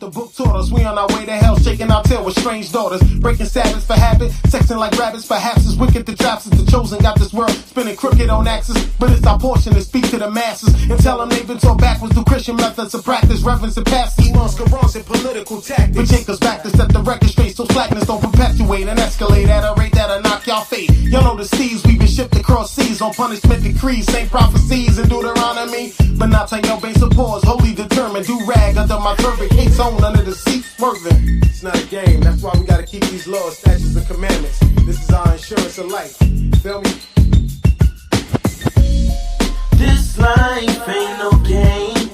the book taught us. We on our way to hell, shaking our tail with strange daughters. Breaking Sabbaths for habit, sexing like rabbits. Perhaps it's wicked the traps the chosen. Got this world spinning crooked on axis. But it's our portion to speak to the masses and tell them they've been taught backwards through Christian methods of practice. Reverence and pastors, Scarons and political tactics. But take us back to set the record straight so slackness don't perpetuate and escalate at a rate that'll knock y'all fate. Y'all know the seas, we've been shipped across seas on punishment decrees. Same prophecies in Deuteronomy. But not on your base of pause, wholly determined. Do rag under my turban, case on under the seat, swerving. It's not a game, that's why we gotta keep these laws, statutes, and commandments. This is our insurance of life. Feel me? This life ain't no game.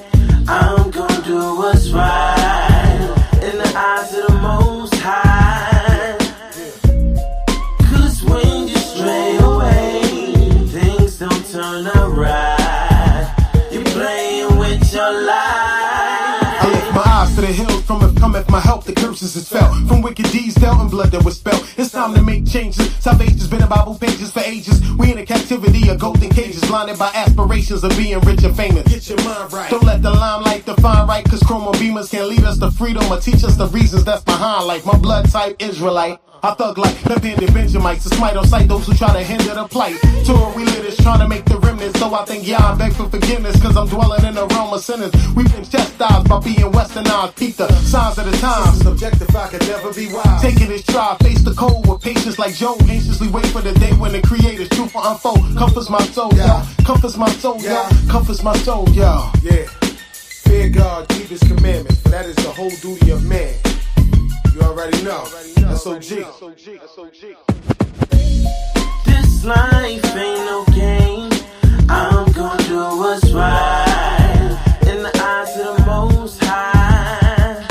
I'm gonna do what's right in the eyes of the Most High. Cause when you stray away, things don't turn out right. You're playing with your life. I lift my eyes to the hills, from it cometh my help. The curses is felt from wicked deeds dealt and blood that was spelled. It's time to make changes. Salvation's been in Bible pages for ages. We in a captivity of golden cages, blinded by aspirations of being rich and famous. Get your mind right. Don't let the limelight define right, cause chroma beamers can lead us to freedom or teach us the reasons that's behind life. My blood type Israelite. I thug like left-handed Benjamites to smite on sight those who try to hinder the plight. Tour we lit is trying to make the remnants. So I think I beg for forgiveness, cause I'm dwelling in the realm of sinners. We've been chastised by being westernized. Peep the signs of the times. Subjectified could never be wise. Taking his stride, face the cold with patience like Job. Anxiously wait for the day when the creator's truth will unfold. Comforts my soul, yo. Comforts my soul, yo. Comforts my soul, yo. Yeah. Fear God, keep his commandments, for that is the whole duty of man. You already know. SOG. This life ain't no game. I'm gonna do what's right in the eyes of the Most High.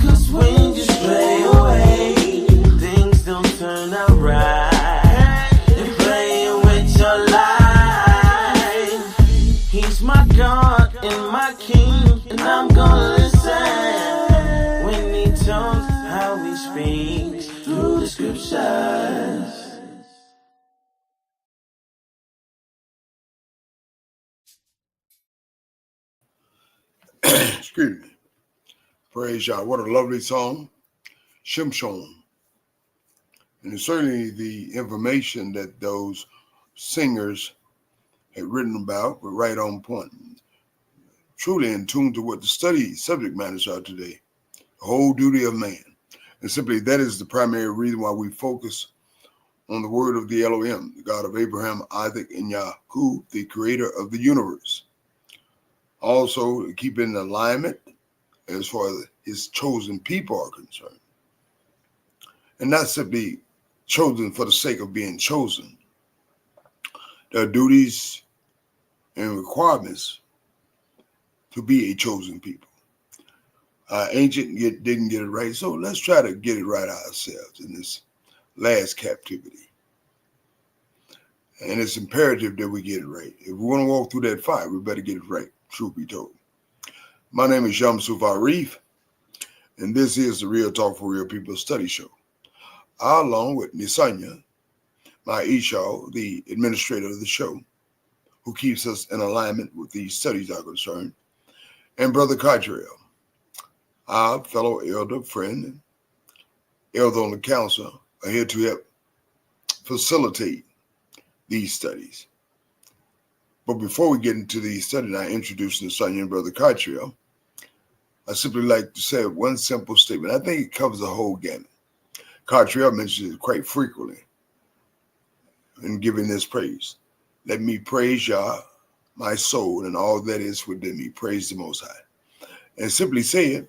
Cause when you stray away, things don't turn out right. You're playing with your life. He's my God and my King, and I'm gonna listen when he tells how he speaks through the scriptures. Excuse me. Praise Yah. What a lovely song. Shimshon. And certainly the information that those singers had written about were right on point. Truly in tune to what the subject matters are today. The whole duty of man. And simply that is the primary reason why we focus on the word of the Elohim, the God of Abraham, Isaac, and Yaakov, the creator of the universe. Also, keep in alignment as far as his chosen people are concerned. And not simply chosen for the sake of being chosen. There are duties and requirements to be a chosen people. Ancient didn't get it right, so let's try to get it right ourselves in this last captivity. And it's imperative that we get it right. If we want to walk through that fire, we better get it right, truth be told. My name is Shamsuf Arif, and this is the Real Talk for Real People study show. I, along with Nisanya, my Ishaw, the administrator of the show, who keeps us in alignment with these studies are concerned, and Brother Cottrell, our fellow elder, friend, and elder on the council, are here to help facilitate these studies. But before we get into these studies, I introduce Nisanya and Brother Cottrell. I simply like to say one simple statement. I think it covers the whole gamut. Cottrell mentions it quite frequently in giving this praise. Let me praise Yah, my soul, and all that is within me. Praise the Most High. And simply saying,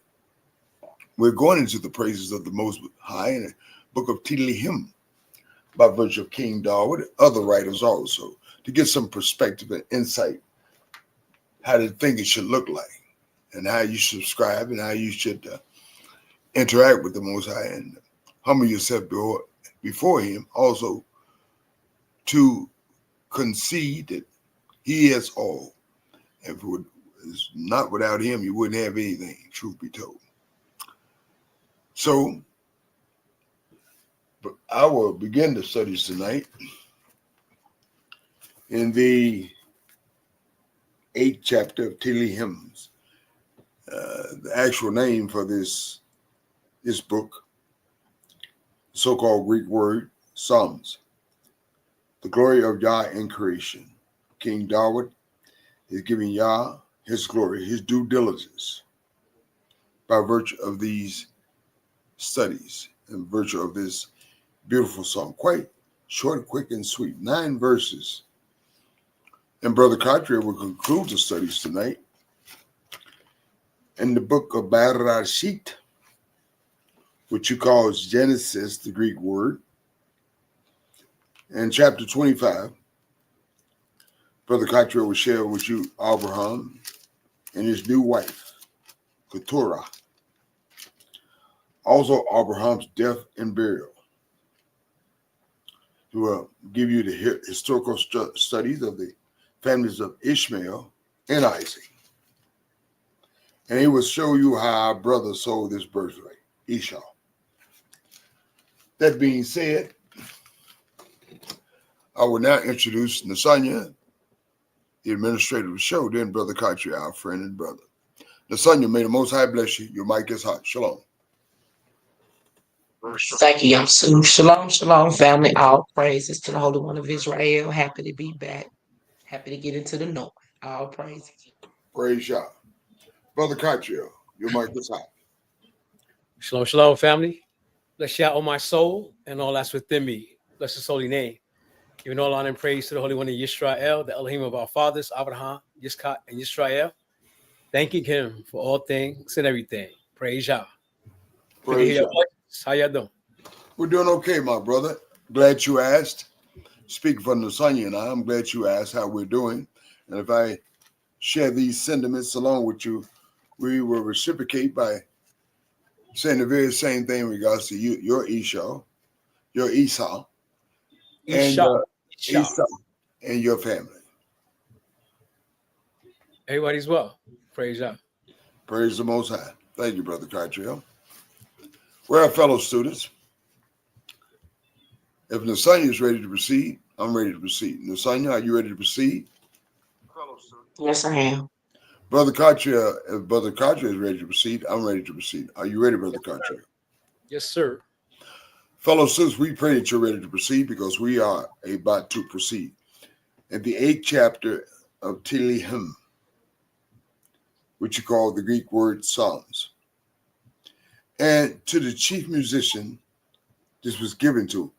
we're going into the praises of the Most High in the book of Tehillim by virtue of King David, other writers also, to get some perspective and insight, how they think it should look like, and how you subscribe, and how you should interact with the Most High and humble yourself before him, also to concede that he has all. And if it was not without him, you wouldn't have anything, truth be told. So, but I will begin the studies tonight in the 8th chapter of Tehillim. The actual name for this book, so-called Greek word, Psalms, the glory of Yah in creation. King David is giving Yah his glory, his due diligence, by virtue of these studies and virtue of this beautiful song. Quite short, quick, and sweet. 9 verses. And Brother Cartier will conclude the studies tonight in the book of Bereshit, which you call Genesis, the Greek word. And chapter 25, Brother Cartier will share with you Abraham and his new wife, Keturah. Also, Abraham's death and burial. He will give you the historical studies of the families of Ishmael and Isaac. And he will show you how our brother sold this birthright, Esau. That being said, I will now introduce Nasanya, the administrator of the show, then Brother Cartier, our friend and brother. Nasanya, may the Most High bless you. Your mic is hot. Shalom. Thank you, Yamsu. Shalom, shalom, family. All praises to the Holy One of Israel. Happy to be back. Happy to get into the north. All praises. Praise Yah. Brother Cartier, your mic is hot. Shalom, shalom, family. Bless Yah, O my soul, and all that's within me. Bless his holy name. Giving all honor and praise to the Holy One of Yisrael, the Elohim of our fathers, Abraham, Yitzchak, and Yisrael. Thanking him for all things and everything. Praise Yah. Praise Yah. How y'all doing? We're doing okay, my brother. Glad you asked. Speaking for Nasanya and I'm glad you asked how we're doing. And if I share these sentiments along with you, we will reciprocate by saying the very same thing in regards to you, your Esau, and Esau and your family. Everybody's well. Praise Yah. Praise the Most High. Thank you, Brother Cartier. Well, fellow students, if Nasanya is ready to proceed, I'm ready to proceed. Nasanya, are you ready to proceed? Yes, I am. Brother Cartier, if Brother Cartier is ready to proceed, I'm ready to proceed. Are you ready, Brother Cartier? Yes, sir. Fellow students, we pray that you're ready to proceed because we are about to proceed. In the 8th chapter of Tehillim, which you call the Greek word Psalms. And to the chief musician, this was given to,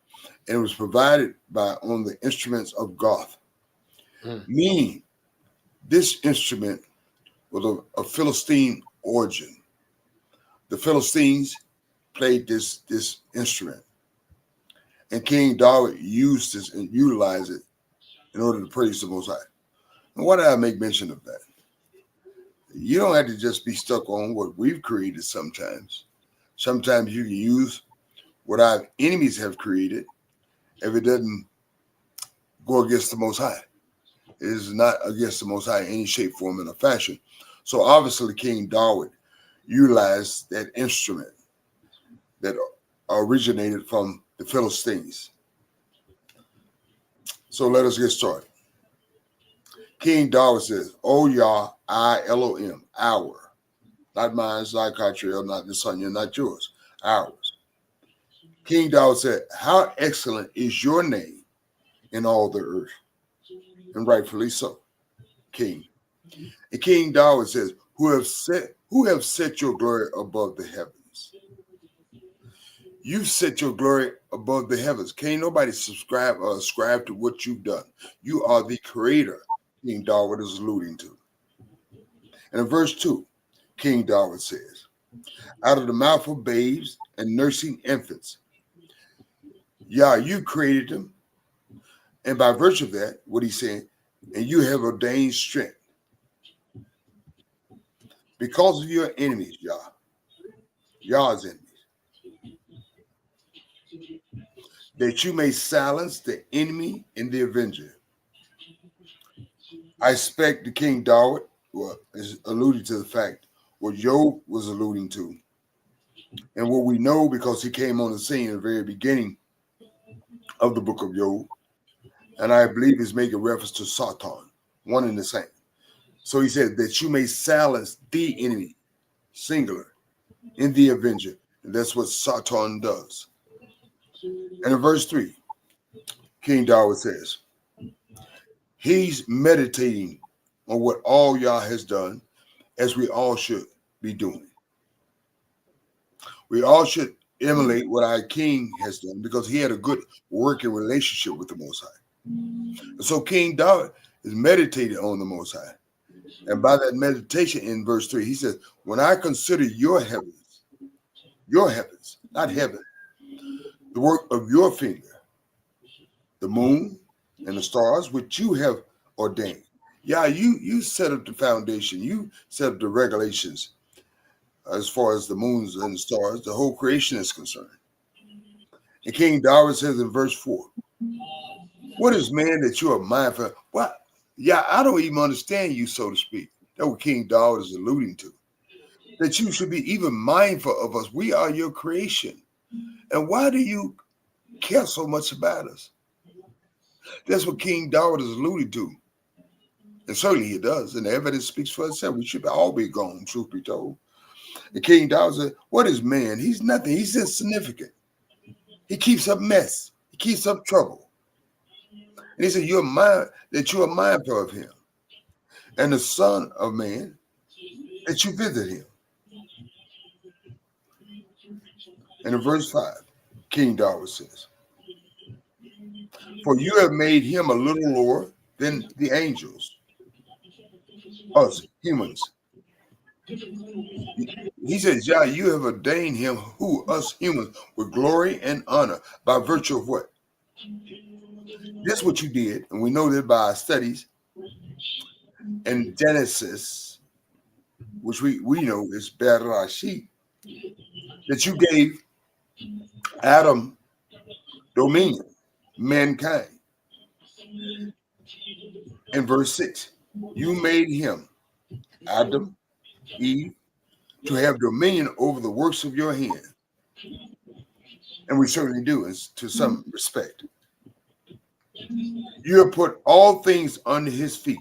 and it was provided by on the instruments of Goth. Meaning, this instrument was a Philistine origin. The Philistines played this instrument, and King David used this and utilized it in order to praise the Most High. And why did I make mention of that? You don't have to just be stuck on what we've created sometimes. Sometimes you can use what our enemies have created if it doesn't go against the Most High. It is not against the Most High in any shape, form, and fashion. So obviously King David utilized that instrument that originated from the Philistines. So let us get started. King David says, "O Yah, I Elohim, our." Not mine, not Cartier, not Nasanya, not yours, ours. King David said, "How excellent is your name in all the earth." And rightfully so, King. And King David says, who have set your glory above the heavens. You've set your glory above the heavens. Can't nobody subscribe or ascribe to what you've done. You are the creator, King David is alluding to. And in verse 2, King David says, out of the mouth of babes and nursing infants, Yah, you created them. And by virtue of that, what he's saying, and you have ordained strength. Because of your enemies, Yah's enemies, that you may silence the enemy and the avenger. I expect the King David is alluding to the fact what Job was alluding to. And what we know because he came on the scene at the very beginning of the book of Job. And I believe he's making reference to Satan, one and the same. So he said that you may silence the enemy singular, in the avenger. And that's what Satan does. And in verse 3, King David says, he's meditating on what all Yah has done, as we all should be doing. We all should emulate what our king has done, because he had a good working relationship with the Most High. And so King David is meditating on the Most High. And by that meditation in verse 3, he says, when I consider your heavens, not heaven, the work of your finger, the moon and the stars, which you have ordained. Yeah, you set up the foundation. You set up the regulations as far as the moons and the stars. The whole creation is concerned. And King David says in verse 4, what is man that you are mindful of? What? Yeah, I don't even understand you, so to speak. That's what King David is alluding to. That you should be even mindful of us. We are your creation. And why do you care so much about us? That's what King David is alluding to. And certainly he does. And the evidence speaks for itself. We should all be gone, truth be told. And King David said, what is man? He's nothing. He's insignificant. He keeps up mess. He keeps up trouble. And he said, you are mindful of him. And the Son of Man, that you visit him. And in verse 5, King David says, for you have made him a little lower than the angels, us humans. He says, yeah, you have ordained him, who, us humans, with glory and honor, by virtue of what? That's what you did, and we know that by our studies in Genesis, which we know is Bereshit, that you gave Adam dominion, mankind. In verse 6, you made him, Adam, Eve, to have dominion over the works of your hand. And we certainly do, to some respect. You have put all things under his feet.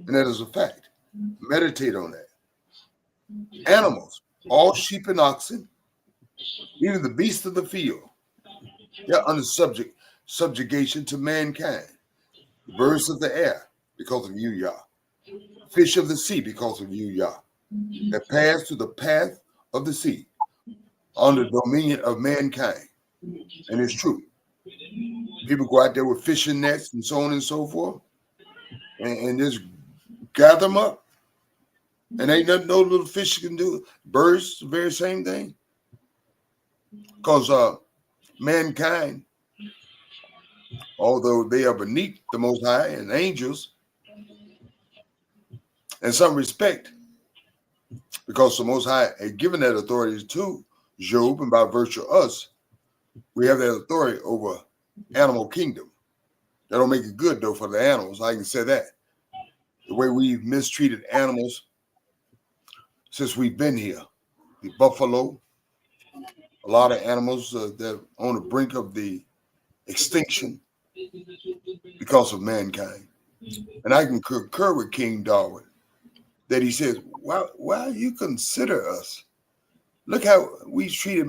And that is a fact. Meditate on that. Animals, all sheep and oxen, even the beasts of the field, they're under subjugation to mankind. Birds of the air, because of you, Yah. Fish of the sea, because of you, Yah. That pass through the path of the sea, under dominion of mankind. And it's true. People go out there with fishing nets and so on and so forth, and just gather them up. And ain't nothing no little fish can do. Birds, the very same thing. Because mankind, although they are beneath the Most High and angels, in some respect, because the Most High had given that authority to Job, and by virtue of us, we have that authority over animal kingdom. That don't make it good, though, for the animals. I can say that. The way we've mistreated animals since we've been here. The buffalo, a lot of animals that are on the brink of the extinction because of mankind. And I can concur with King David that he says, why you consider us? Look how we treated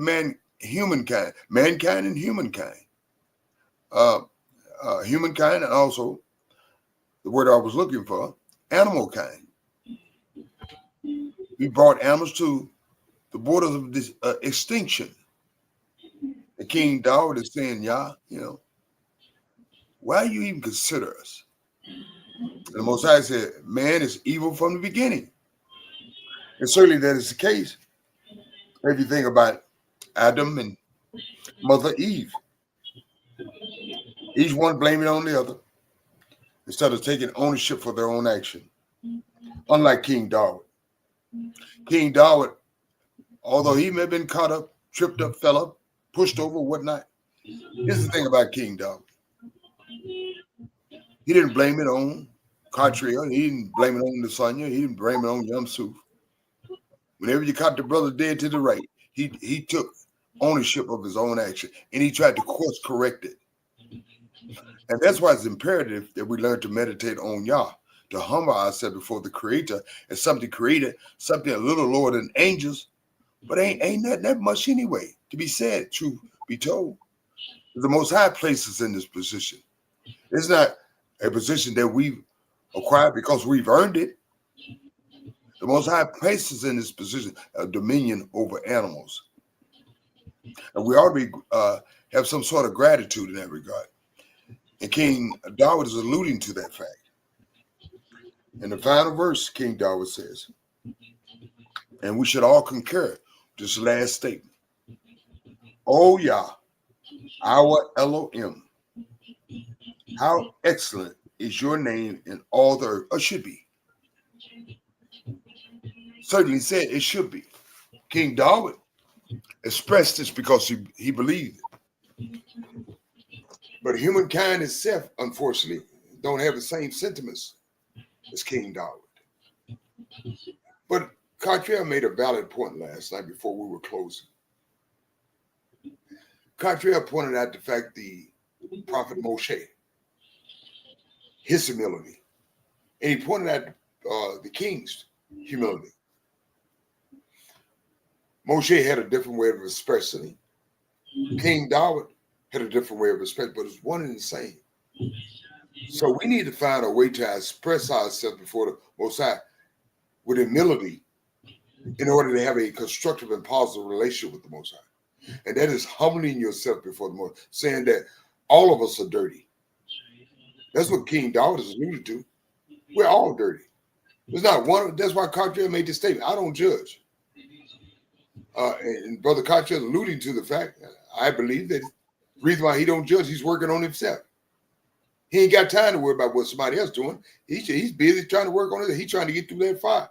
humankind and humankind. Humankind, and also the word I was looking for, animal kind. We brought animals to the borders of this extinction. The King David is saying, Yah, why you even consider us? And the Most High said, man is evil from the beginning. And certainly that is the case. If you think about Adam and Mother Eve, each one blaming on the other instead of taking ownership for their own action. Unlike King David. King David, although he may have been caught up, tripped up, fell up, pushed over, whatnot, here's the thing about King David. He didn't blame it on Cartriel. He didn't blame it on Lasanya. He didn't blame it on Yamsuf. Whenever you caught the brother dead to the right, he took ownership of his own action, and he tried to course correct it. And that's why it's imperative that we learn to meditate on Yah, to humble ourselves before the Creator as something created, something a little lower than angels, but ain't nothing that much anyway to be said, truth be told. The Most High places in this position. It's not a position that we've acquired because we've earned it. The Most High places in this position of dominion over animals. And we ought to be, have some sort of gratitude in that regard. And King David is alluding to that fact. In the final verse, King David says, and we should all concur with this last statement. Oh Yah, our Elohim, how excellent is your name in all the earth, or should be. Certainly said it should be. King David expressed this because he believed it. But humankind itself, unfortunately, don't have the same sentiments as King David. But Cartier made a valid point last night before we were closing. Cartier pointed out the fact the prophet Moshe, his humility, and he pointed out the king's humility. Moshe had a different way of expressing it. King David had a different way of expressing it, but it's one and the same. So we need to find a way to express ourselves before the Most High with humility in order to have a constructive and positive relationship with the Most High. And that is humbling yourself before the Most High, saying that all of us are dirty. That's what King David is alluded to. We're all dirty. There's not one. That's why Cartier made this statement. I don't judge. And Brother Cartier is alluding to the fact, I believe that the reason why he don't judge, he's working on himself. He ain't got time to worry about what somebody else doing. He's busy trying to work on it. He's trying to get through that fire.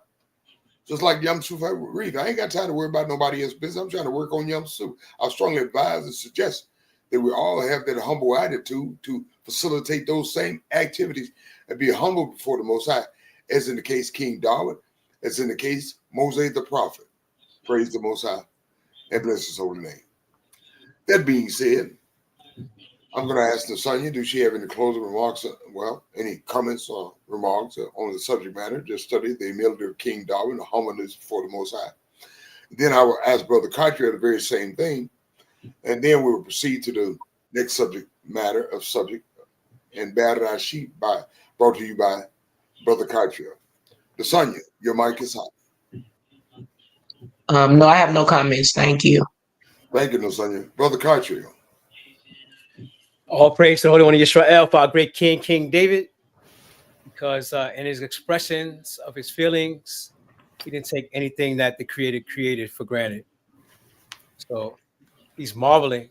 Just like Yom Suf Reef. I ain't got time to worry about nobody else's business. I'm trying to work on Yom Suf. I strongly advise and suggest that we all have that humble attitude to facilitate those same activities and be humble before the Most High, as in the case King David, as in the case Moses the prophet. Praise the Most High and bless his holy name. That being said, I'm going to ask Nasanya, does she have any closing remarks? Well, any comments or remarks on the subject matter? Just study the humility of King David, the humbleness before the Most High. Then I will ask Brother Cartier the very same thing, and then we will proceed to the next subject matter of subject and Battle Sheep brought to you by Brother Cartier. Nasanya, your mic is hot. No, I have no comments. Thank you. Thank you, Nasanya. Brother Cartier. All praise to the Holy One of Israel for our great King, King David, because in his expressions of his feelings, he didn't take anything that the Creator created for granted. So he's marveling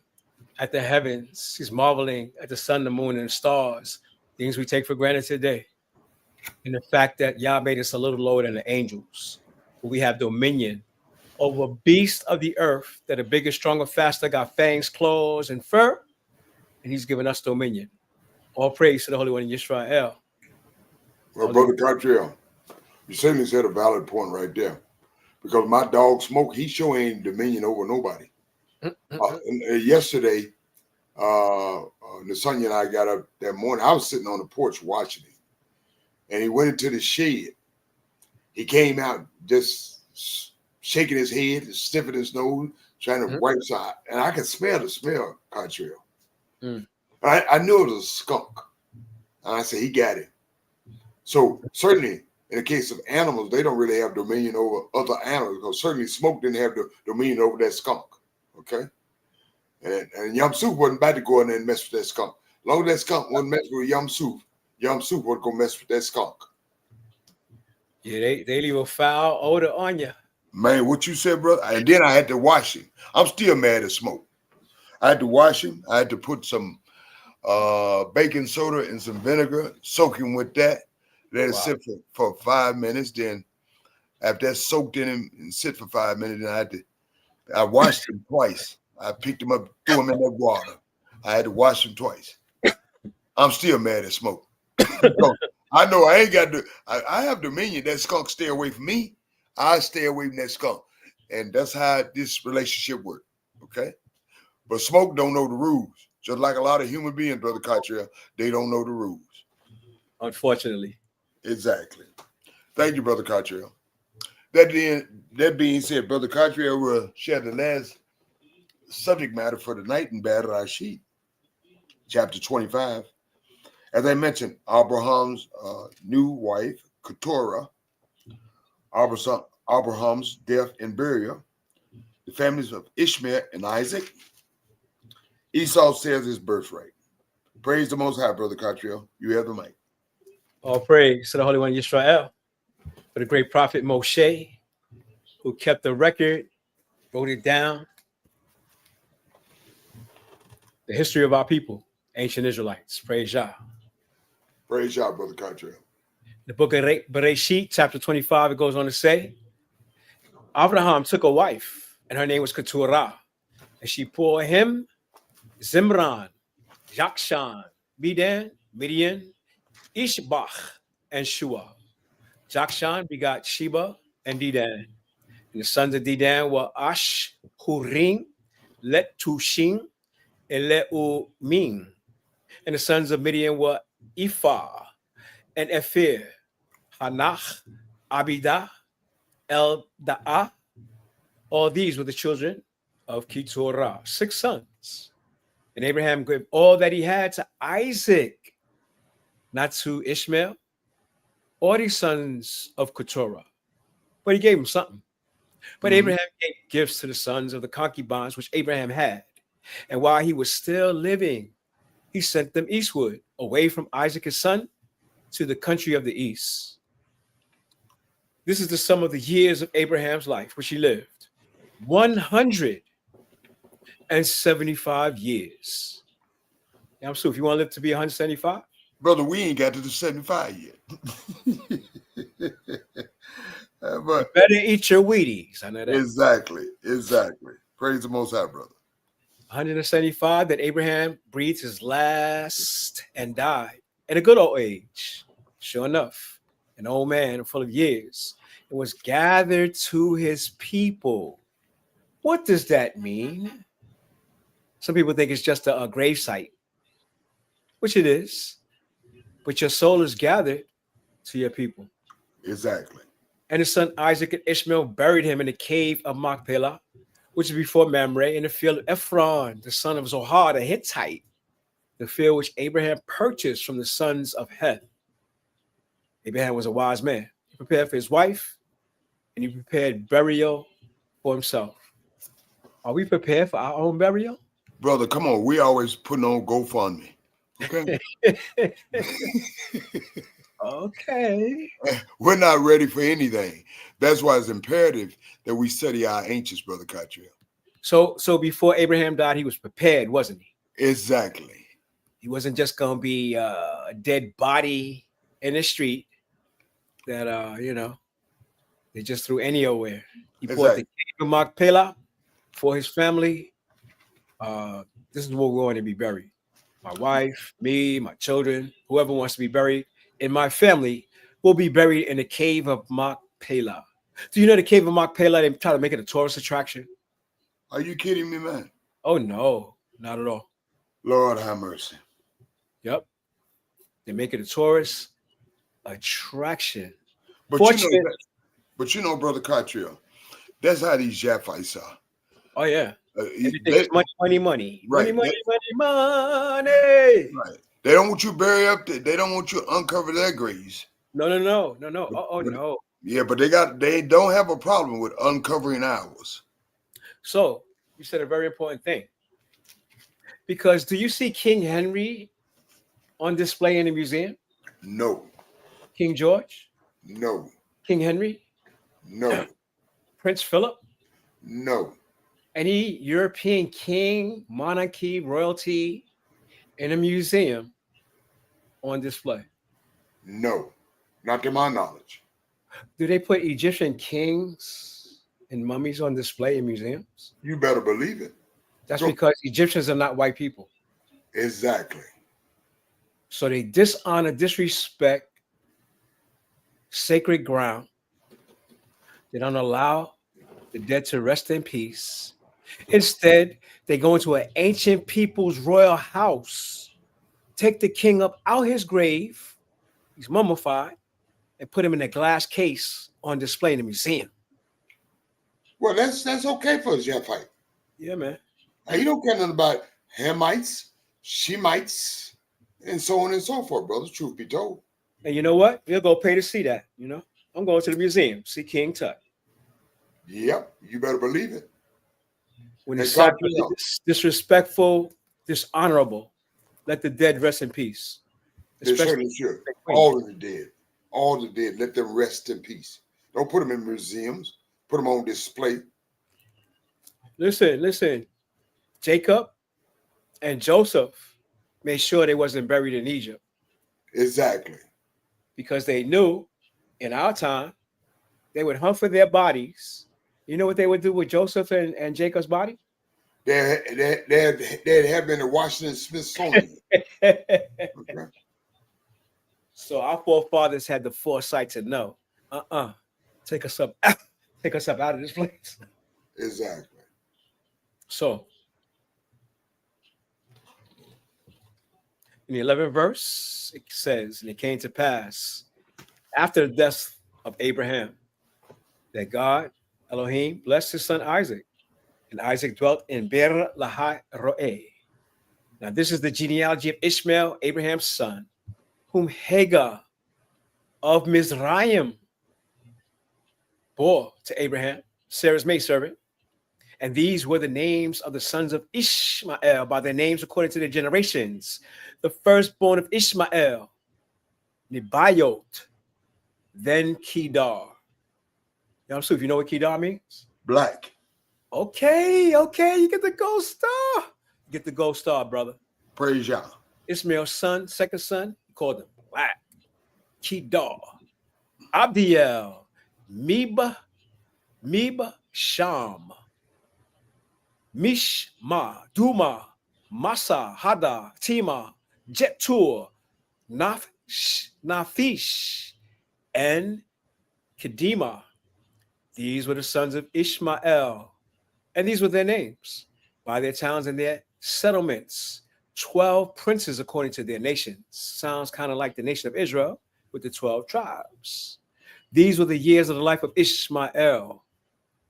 at the heavens. He's marveling at the sun, the moon, and the stars, things we take for granted today. And the fact that Yah made us a little lower than the angels. We have dominion over beasts of the earth that are bigger, stronger, faster, got fangs, claws, and fur. And he's given us dominion. All praise to the Holy One in Israel. Well, Brother Cartier, you certainly said a valid point right there. Because my dog Smoke, he sure ain't dominion over nobody. Yesterday, Nasanya and I got up that morning. I was sitting on the porch watching him. And he went into the shed. He came out just shaking his head, sniffing his nose, trying to wipe his eye. And I could smell the smell, Cartier. I knew it was a skunk. And I said, he got it. So certainly, in the case of animals, they don't really have dominion over other animals, because certainly Smoke didn't have the dominion over that skunk. Okay? And Yom Suf wasn't about to go in there and mess with that skunk. As long as that skunk wasn't messing with Yom Suf wasn't going to mess with that skunk. Yeah, they leave a foul odor on you. Man, what you said, brother? And then I had to wash him. I'm still mad at Smoke. I had to wash him. I had to put some baking soda and some vinegar, soak him with that. Let it sit for 5 minutes. Then after that soaked in him and sit for 5 minutes, then I washed him twice. I picked him up, threw him in that water. I had to wash him twice. I'm still mad at Smoke. So, I know I ain't got to. I have dominion. That skunk stay away from me. I stay away from that skunk. And that's how this relationship works. Okay? But Smoke don't know the rules. Just like a lot of human beings, Brother Cartier, they don't know the rules. Unfortunately. Exactly. Thank you, Brother Cottrell. That being said, Brother Cottrell will share the last subject matter for the night in Bad Rashid, chapter 25. As I mentioned, Abraham's new wife, Keturah, Abraham's death and burial, the families of Ishmael and Isaac. Esau sells his birthright. Praise the Most High, Brother Cottrell. You have the mic. All praise to the Holy One of Israel, for the great prophet Moshe, who kept the record, wrote it down. The history of our people, ancient Israelites. Praise Yah. Praise Yah, Brother Cottrell. The book of Bereshit, chapter 25, it goes on to say, Abraham took a wife, and her name was Keturah, and she bore him Zimran, Jokshan, Medan, Midian, Ishbach, and Shua. Jokshan begot Sheba and Dedan. And the sons of Dedan were Ash, Hurim, Letushim, and Leumim. And the sons of Midian were Ephah and Ephir, Hanach, Abidah, Elda'ah. All these were the children of Keturah, 6 sons. And Abraham gave all that he had to Isaac, not to Ishmael, or the sons of Keturah. But he gave him something. But Abraham gave gifts to the sons of the concubines which Abraham had. And while he was still living, he sent them eastward, away from Isaac his son, to the country of the east. This is the sum of the years of Abraham's life, which he lived. 175 years. Now, so if you want to live to be 175, Brother, we ain't got to the 75 yet. But you better eat your Wheaties. I know that. Exactly. Praise the Most High, brother. 175 that Abraham breathed his last and died at a good old age. Sure enough, an old man full of years, and was gathered to his people. What does that mean? Some people think it's just a grave site, which it is, but your soul is gathered to your people. Exactly. And his son Isaac and Ishmael buried him in the cave of Machpelah, which is before Mamre, in the field of Ephron, the son of Zohar, the Hittite, the field which Abraham purchased from the sons of Heth. Abraham was a wise man. He prepared for his wife, and he prepared burial for himself. Are we prepared for our own burial? Brother, come on. We always putting on GoFundMe. Okay. Okay. We're not ready for anything. That's why it's imperative that we study our ancients, Brother Cottrell. So before Abraham died, he was prepared, wasn't he? Exactly. He wasn't just going to be a dead body in the street that, they just threw anywhere. He bought the cave of Machpelah for his family. This is where we're going to be buried. My wife, me, my children, whoever wants to be buried in my family will be buried in the cave of Machpelah. Do you know the cave of Machpelah? They try to make it a tourist attraction. Are you kidding me, man? Oh, no, not at all. Lord have mercy. Yep. They make it a tourist attraction. But you know, Brother Cottrell, that's how these Japhites are. Oh, yeah. Everything is money. Right. Money. Right. They don't want you buried up there. They don't want you to uncover their graves. No. No. Yeah, but they don't have a problem with uncovering ours. So you said a very important thing. Because do you see King Henry on display in the museum? No. King George? No. King Henry? No. Prince Philip? No. Any European king, monarchy, royalty in a museum on display? No. Not to my knowledge. Do they put Egyptian kings and mummies on display in museums? You better believe it. That's because Egyptians are not white people. Exactly. So they dishonor, disrespect sacred ground. They don't allow the dead to rest in peace. Instead, they go into an ancient people's royal house, take the king up out his grave, he's mummified, and put him in a glass case on display in the museum. Well, that's okay for a Japhite. Yeah, man. Now, you don't care nothing about Hamites, Shemites, and so on and so forth, brother. Truth be told. And you know what? You'll go pay to see that. You know, I'm going to the museum, see King Tut. Yep, you better believe it. When Hey, it's God, you know. disrespectful, dishonorable, let the dead rest in peace. They certainly should. All of the dead, let them rest in peace. Don't put them in museums. Put them on display. Listen. Jacob and Joseph made sure they wasn't buried in Egypt. Exactly. Because they knew in our time, they would hunt for their bodies. You know what they would do with Joseph and Jacob's body? They'd have been the Washington Smithsonian. Okay. So our forefathers had the foresight to know, take us up out of this place. Exactly. So in the 11th verse, it says, and it came to pass after the death of Abraham that God, Elohim, blessed his son Isaac, and Isaac dwelt in Beer Lahai Roeh. Now this is the genealogy of Ishmael, Abraham's son, whom Hagar of Mizraim bore to Abraham, Sarah's maidservant. And these were the names of the sons of Ishmael by their names according to their generations. The firstborn of Ishmael, Nebayot, then Kedar. So if you know what Kedar means? Black. Okay, you get the gold star. Get the gold star, brother. Praise Yah. Ishmael's son, second son, he called him Black. Kedar. Abdiel, Meba, Sham, Mishma, Duma, Masa, Hada, Tima, Jetur, Nafish, and Kedima. These were the sons of Ishmael, and these were their names by their towns and their settlements. 12 princes according to their nations. Sounds kind of like the nation of Israel with the 12 tribes. These were the years of the life of Ishmael.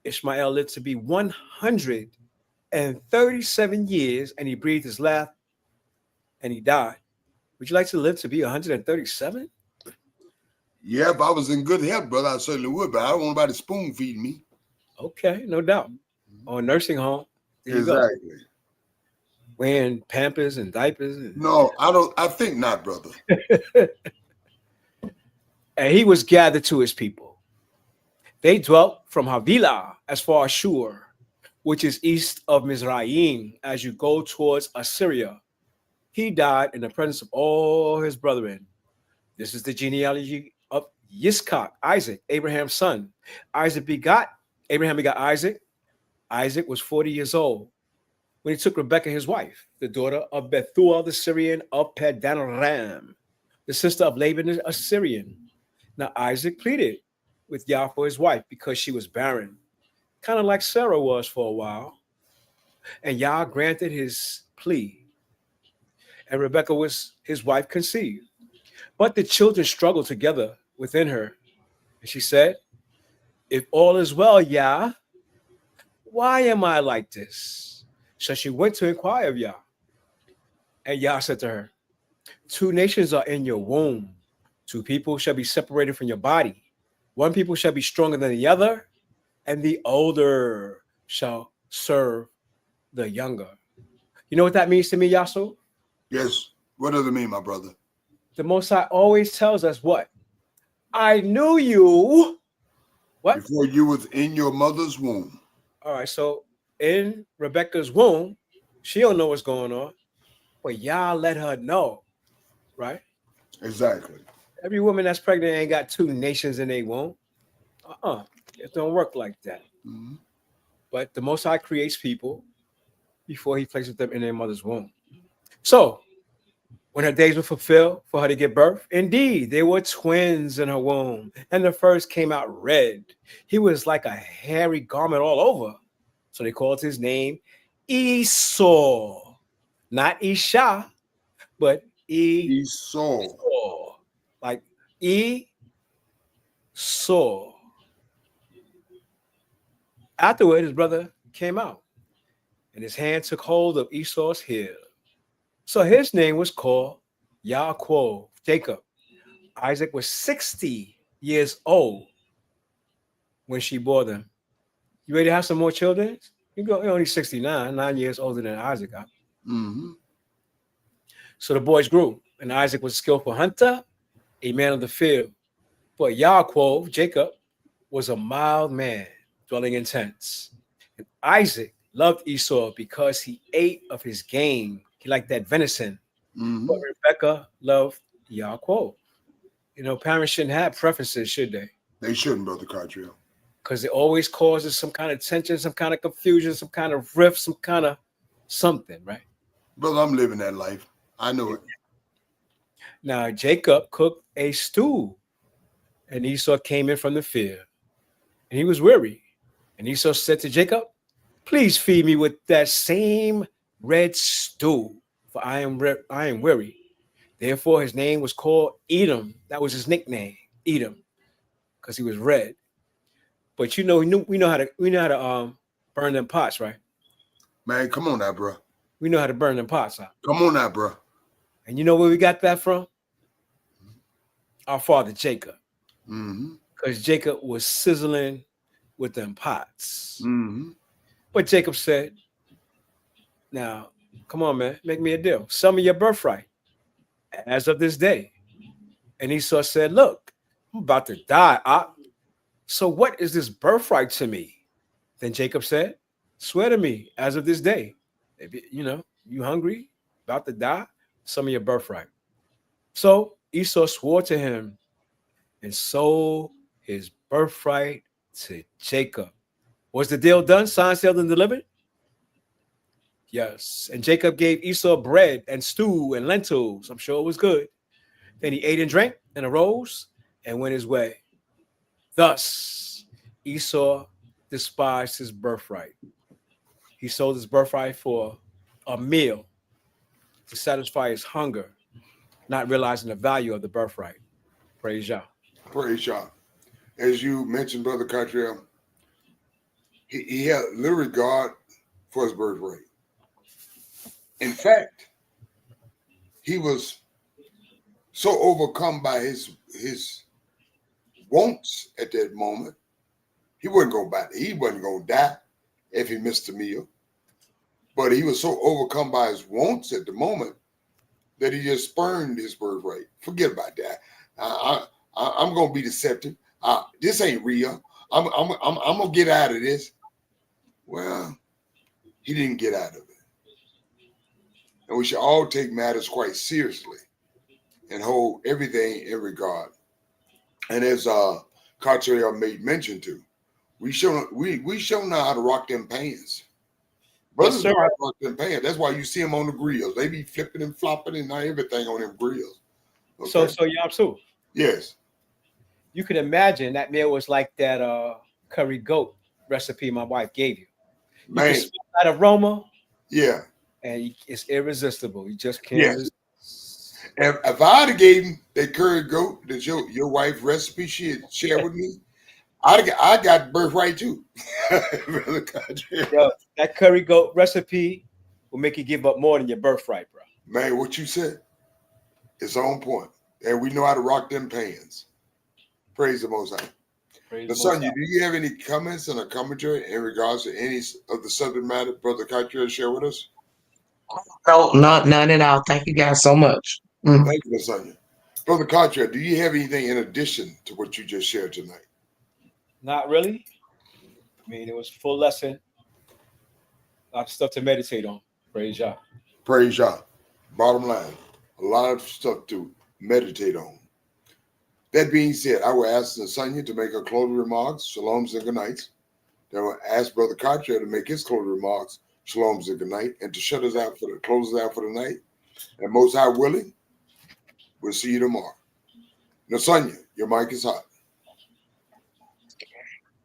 Ishmael lived to be 137 years, and he breathed his last, and he died. Would you like to live to be 137? Yeah, if I was in good health, brother, I certainly would, but I don't want nobody spoon feeding me. Okay, no doubt. Or a nursing home. There you go. Exactly. Wearing Pampers and diapers. No, I think not, brother. And he was gathered to his people. They dwelt from Havilah as far as Shur, which is east of Mizraim, as you go towards Assyria. He died in the presence of all his brethren. This is the genealogy of Yitzchak, Isaac, Abraham's son. Abraham begot Isaac. Isaac was 40 years old when he took Rebekah, his wife, the daughter of Bethuel the Syrian of Paddan-aram, the sister of Laban the Assyrian. Now Isaac pleaded with Yah for his wife because she was barren, kind of like Sarah was for a while. And Yah granted his plea. And Rebekah was his wife conceived. But the children struggled together within her. And she said, if all is well, Yah, why am I like this? So she went to inquire of Yah. And Yah said to her, 2 nations are in your womb. 2 people shall be separated from your body. 1 people shall be stronger than the other, and the older shall serve the younger. You know what that means to me, Yasu? Yes. What does it mean, my brother? The Most High always tells us what? I knew you. What? Before you was in your mother's womb. All right, so in Rebekah's womb, she don't know what's going on, but Yah let her know, right? Exactly. Every woman that's pregnant ain't got 2 nations in their womb. It don't work like that. Mm-hmm. But the Most High creates people before he places them in their mother's womb. So when her days were fulfilled for her to give birth, indeed, there were twins in her womb, and the first came out red. He was like a hairy garment all over. So they called his name Esau, not Isha, but Esau. Like E saw. Afterward, his brother came out, and his hand took hold of Esau's heel. So his name was called Yaakov, Jacob. Isaac was 60 years old when she bore them. You ready to have some more children? You're only 69, 9 years older than Isaac. Mm-hmm. So the boys grew, and Isaac was a skillful hunter, a man of the field. But Yaakov, Jacob, was a mild man, dwelling in tents. And Isaac loved Esau because he ate of his game. He liked that venison. Mm-hmm. But Rebecca loved Yaakov. You know, parents shouldn't have preferences, should they? They shouldn't, Brother Cottrell. Because it always causes some kind of tension, some kind of confusion, some kind of rift, some kind of something, right? Brother, I'm living that life. I know it. Now, Jacob cooked a stew, and Esau came in from the field, and he was weary. And Esau said to Jacob, please feed me with that same red stew, for I am weary. Therefore, his name was called Edom. That was his nickname, Edom, because he was red. But you know, we know how to burn them pots, right? Man, come on now, bro. We know how to burn them pots out. Come on now, bro. And you know where we got that from? Our father Jacob. Mm-hmm. Because Jacob was sizzling with them pots. Mm-hmm. But Jacob said, now, come on, man, make me a deal. Sell me your birthright as of this day. And Esau said, look, I'm about to die. So what is this birthright to me? Then Jacob said, swear to me as of this day. If you hungry, about to die, some of your birthright. So Esau swore to him and sold his birthright to Jacob. Was the deal done, signed, sealed, and delivered? Yes. And Jacob gave Esau bread and stew and lentils. I'm sure it was good. Then he ate and drank and arose and went his way. Thus, Esau despised his birthright. He sold his birthright for a meal to satisfy his hunger, not realizing the value of the birthright. Praise Yah. Praise Yah. As you mentioned, Brother Cottrell, he had little regard for his birthright. In fact, he was so overcome by his wants at that moment, he wasn't going to die if he missed a meal. But he was so overcome by his wants at the moment that he just spurned his birthright. Forget about that. I'm going to be deceptive. This ain't real. I'm going to get out of this. Well, he didn't get out of it. And we should all take matters quite seriously and hold everything in regard. And as Cottrell made mention to, we show know how to rock them pans. Brothers know how to rock them pans. That's why you see them on the grills. They be flipping and flopping and everything on them grills. Okay? So Yamsu. Yes. You can imagine that meal was like that curry goat recipe my wife gave you. You Man. can smell that aroma. Yeah. And it's irresistible. You just can't. Yes. If I'd have gave him that curry goat that your wife's recipe she had shared with me, I got birthright too. Yo, that curry goat recipe will make you give up more than your birthright, bro. Man, what you said is on point. And we know how to rock them pans. Praise the Most High. Sonia, do you have any comments and a commentary in regards to any of the subject matter Brother Cottrell share with us? No, none at all. Thank you guys so much. Thank you, Sonia. Brother Cottrell, do you have anything in addition to what you just shared tonight? Not really. I mean, it was a full lesson. A lot of stuff to meditate on. Praise Yah. Praise Yah. Bottom line, a lot of stuff to meditate on. That being said, I will ask Sonia to make her closing remarks, shaloms and good nights. Then I will ask Brother Cottrell to make his closing remarks, shaloms and good night, and to close us out for the night. And Most High willing, we'll see you tomorrow. Now, Sonia, your mic is hot.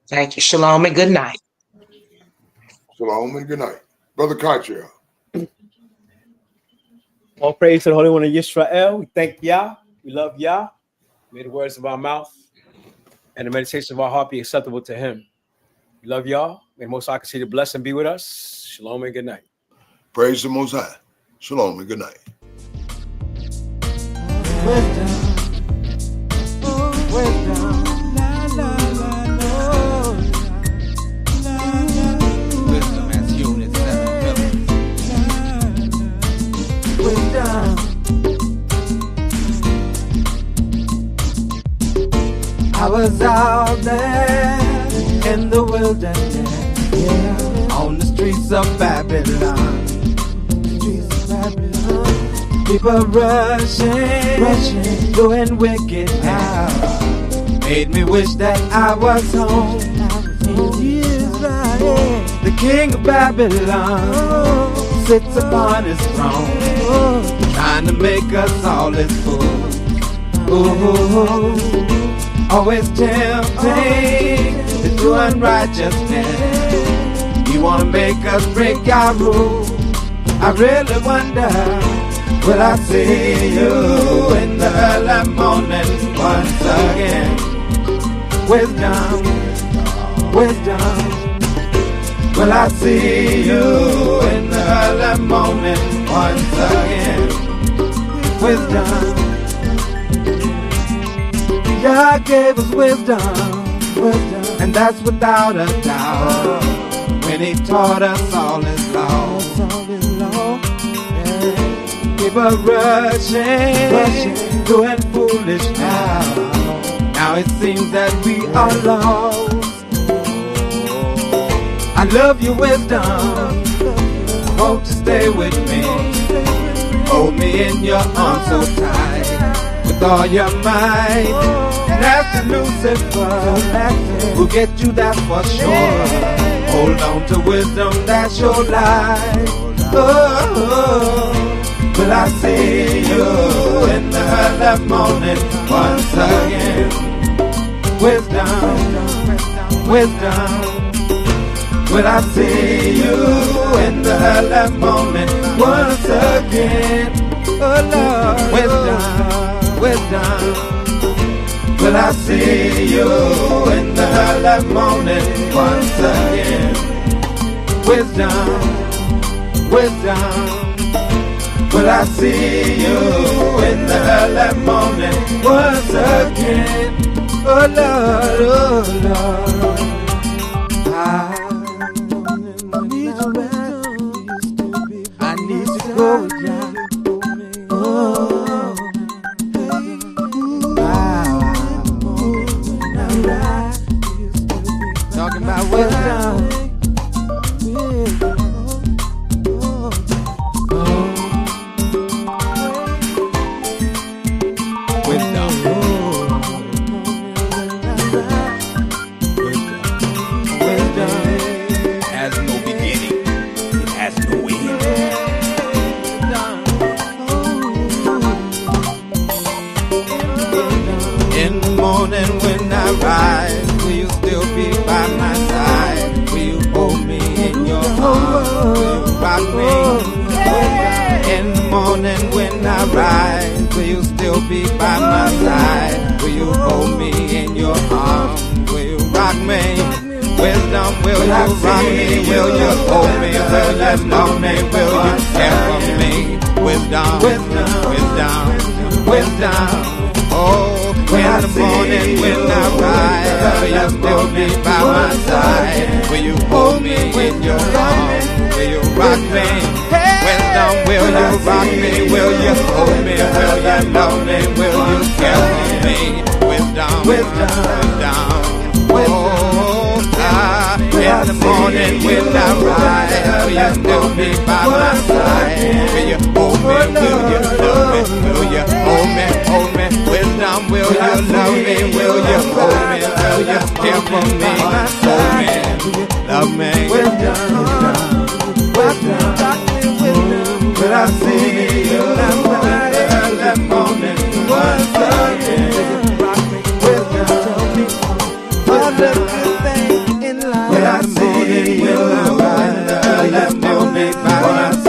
Thank you. Shalom and good night. Shalom and good night. Brother Cottrell. All praise to the Holy One of Yisrael. We thank Yah. We love Yah. May the words of our mouth and the meditation of our heart be acceptable to him. We love y'all. May the Most High continue to bless and be with us. Shalom and good night. Praise the Most High. Shalom and good night. Wisdom as unit 7 pillars. I was out there in the wilderness, yeah, on the streets of Babylon. People rushing, doing wicked now. Made me wish that I was home in Israel. The king of Babylon sits upon his throne, trying to make us all his fools. Ooh, always tempting to do unrighteousness. You wanna make us break our rules. I really wonder, will I see you in the early morning once again? Wisdom, wisdom. Will I see you in the early morning once again? Wisdom. God gave us wisdom, and that's without a doubt. When he taught us all his laws, people rushing, doing foolish now. Now it seems that we are lost. I love your wisdom, won't you stay with me? Hold me in your arms so tight, with all your might. That's the Lucifer, who'll get you, that's for sure. Hold on to wisdom, that's your life. Oh, will I see you in the early morning once again? Wisdom, wisdom. Will I see you in the early morning once again? Oh Lord, wisdom, wisdom. Will I see you in the early morning once again? Wisdom, wisdom. Will I see you in the early morning once again? Oh Lord, oh Lord. I need to go with you. Oh, talking about wisdom. Wisdom. Wisdom Has no beginning, it has no end. in the morning when I rise, will you still be by my side? Will you hold me in your arms? Will you rock me? In the morning when I rise, will you still be by my side? Will you hold me in your arms? Will you rock me? Wisdom, will you rock me? Will you hold me? Will you love me? Will you care for me? Wisdom, wisdom, wisdom, wisdom. Oh, in the morning when I rise, will you still be by my side? Will you hold me in your arms? Will you rock me? Wisdom, will you rock me? Will you hold me? Will you love me? Will you care for me? Wisdom, wisdom, wisdom. In the morning when I rise, will you still be by my side? Will you hold me? Will you love me? Will you hold me? Hold me? Wisdom, will you love me? Will you hold me? Will you care for me? Hold me, love me. Wisdom, wisdom, will I see you in the early morning once again? Wisdom, all the good things in life. Will I see you in the early morning once again?